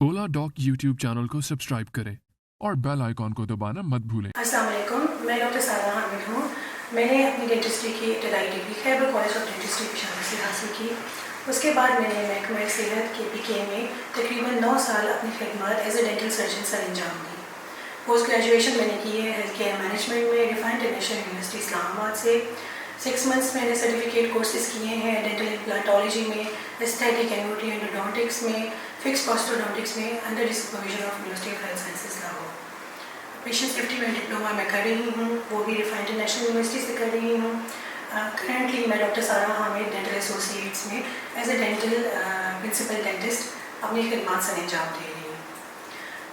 ओला dock YouTube channel को subscribe करें और बेल आइकॉन को दबाना मत भूलें। अस्सलाम वालेकुम, मैं डॉक्टर सारा हामिद हूँ। मैंने अपनी डेंटिस्ट्री की इब्तदाई degree Khyber college of dentistry Peshawar से हासिल की। उसके बाद मैंने महकमा सेहत के PK में तकरीबन 9 साल अपनी खिदमत एज ए डेंटल सर्जन सर अंजाम दी। पोस्ट ग्रेजुएशन मैंने की है हेल्थ केयर मैनेजमेंट में रिफाइंड इंटरनेशनल यूनिवर्सिटी इस्लामाबाद से। 6 मंथ्स मैंने सर्टिफिकेट कोर्सेज किए हैं डेंटल इम्प्लांटोलॉजी में, एस्थेटिक एंड एंडोडोंटिक्स में, फिक्स प्रोस्टोडोंटिक्स में under the supervision of university of health sciences Lahore. Patient safety में डिप्लोमा मैं कर रही हूँ, वो भी रिफाइंड इंटरनेशनल यूनिवर्सिटी से कर रही हूँ। करंटली मैं doctor Sara Hamid dental associates में as a dental principal dentist अपनी खिदमत से अंजाम दे रही हूँ।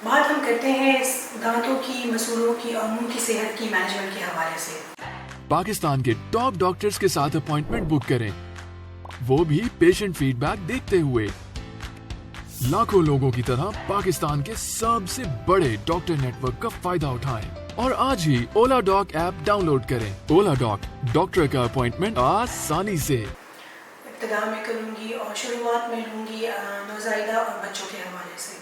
बात हम करते हैं दांतों की, मसूड़ों की और मुंह की सेहत की मैनेजमेंट के हवाले से। पाकिस्तान के टॉप डॉक्टर्स के साथ अपॉइंटमेंट बुक करें, वो भी पेशेंट फीडबैक देखते हुए। लाखों लोगों की तरह पाकिस्तान के सबसे बड़े डॉक्टर नेटवर्क का फायदा उठाएं और आज ही ओला डॉक ऐप डाउनलोड करें। ओला डॉक, डॉक्टर का अपॉइंटमेंट आसानी से। इब्तिदा में करूँगी और शुरुआत में लूँगी नौज़ायदा और बच्चों के हवाले से।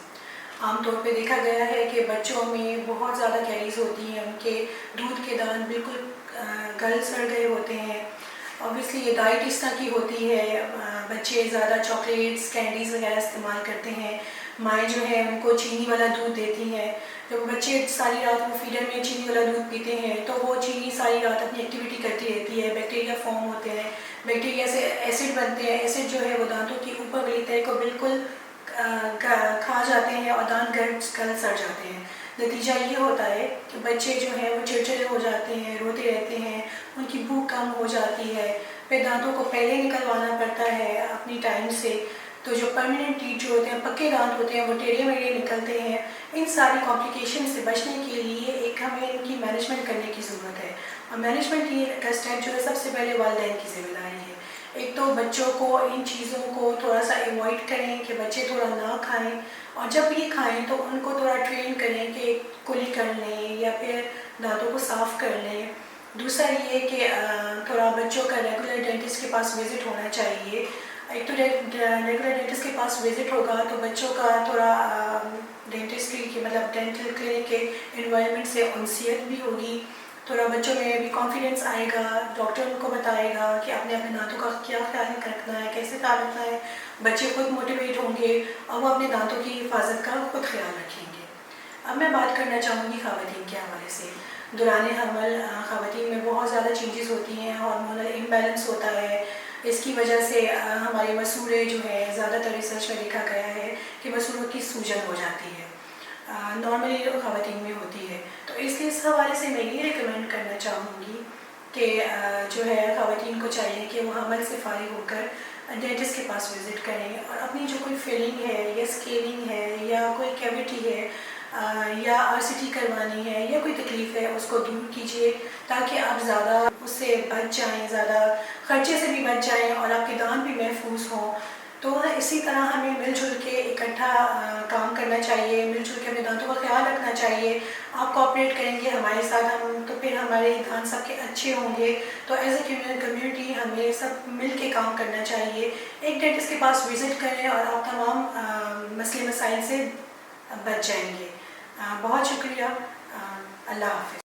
आमतौर पे देखा गया है कि बच्चों में बहुत ज़्यादा कैरीज होती हैं, उनके दूध के दांत बिल्कुल गल सड़ गए होते हैं। ऑब्वियसली ये डाइट इस तरह की होती है, बच्चे ज़्यादा चॉकलेट्स, कैंडीज़ वगैरह इस्तेमाल करते हैं। माएँ जो है उनको चीनी वाला दूध देती हैं। जब बच्चे सारी रात वो फीडर में चीनी वाला दूध पीते हैं तो वो चीनी सारी रात अपनी एक्टिविटी करती रहती है, बैक्टीरिया फॉर्म होते हैं, बैक्टीरिया से एसिड बनते हैं। एसिड जो है वो दांतों की ऊपर वाली तह को बिल्कुल खा जाते हैं और दांत गल सड़ जाते हैं। नतीजा ये होता है कि बच्चे जो हैं वो चिड़चिड़े हो जाते हैं, रोते रहते हैं, उनकी भूख कम हो जाती है, फिर दांतों को पहले निकलवाना पड़ता है अपनी टाइम से। तो जो परमानेंट टीथ जो होते हैं, पक्के दांत होते हैं, वो टेढ़े मेढ़े निकलते हैं। इन सारी कॉम्प्लिकेशन से बचने के लिए एक हमें इनकी मैनेजमेंट करने की ज़रूरत है और मैनेजमेंट की का स्टेप जो है सबसे पहले वालिदैन की जिम्मेदारी है। एक तो बच्चों को इन चीज़ों को थोड़ा सा अवॉइड करें कि बच्चे थोड़ा ना खाएं, और जब भी खाएं तो उनको थोड़ा ट्रेन करें कि कुली कर लें या फिर दांतों को साफ़ कर लें। दूसरा ये कि थोड़ा बच्चों का रेगुलर डेंटिस्ट के पास विज़िट होना चाहिए। एक तो रेगुलर डेंटिस्ट के पास विज़िट होगा तो बच्चों का थोड़ा डेंटिस्ट्री की मतलब डेंटल क्लिनिक के एनवायरनमेंट से उनसियत भी होगी, थोड़ा बच्चों में भी कॉन्फिडेंस आएगा। डॉक्टर उनको बताएगा कि अपने दांतों का क्या ख्याल रखना है, कैसे ख्याल रखना है। बच्चे खुद मोटिवेट होंगे और वो अपने दांतों की हिफाजत का खुद ख्याल रखेंगे। अब मैं बात करना चाहूँगी ख़वातीन के हवाले से। दौरान हमल ख़वातीन में बहुत ज़्यादा चेंजेस होती हैं, हार्मोनल इम्बैलेंस होता है। इसकी वजह से हमारे मसूड़े जो है, ज़्यादातर रिसर्च में देखा गया है कि मसूड़ों की सूजन हो जाती है, नॉर्मली ख़वातीन में होती है। तो इसलिए इस हवाले से मैं ये रिकमेंड करना चाहूँगी कि जो है ख़वातीन को चाहिए कि वो हमल से फारिग होकर डेंटिस्ट के पास विज़िट करें और अपनी जो कोई फीलिंग है या स्केलिंग है या कोई कैविटी है या RCT करवानी है या कोई तकलीफ़ है उसको दूर कीजिए, ताकि आप ज़्यादा उससे बच जाएँ, ज़्यादा ख़र्चे से भी बच जाएँ और आपके दांत भी महफूज हों। तो इसी तरह हमें मिलजुल के इकट्ठा काम करना चाहिए, मिलजुल के अपने दांतों का ख्याल रखना चाहिए। आप कोऑपरेट करेंगे हमारे साथ, हम तो फिर हमारे दांत सबके अच्छे होंगे। तो एज ए कम्युनिटी हमें सब मिल के काम करना चाहिए। एक डेंटिस्ट के पास विज़िट करें और आप तमाम मसले मसाइल से बच जाएंगे। बहुत शुक्रिया। अल्लाह हाफ़िज़।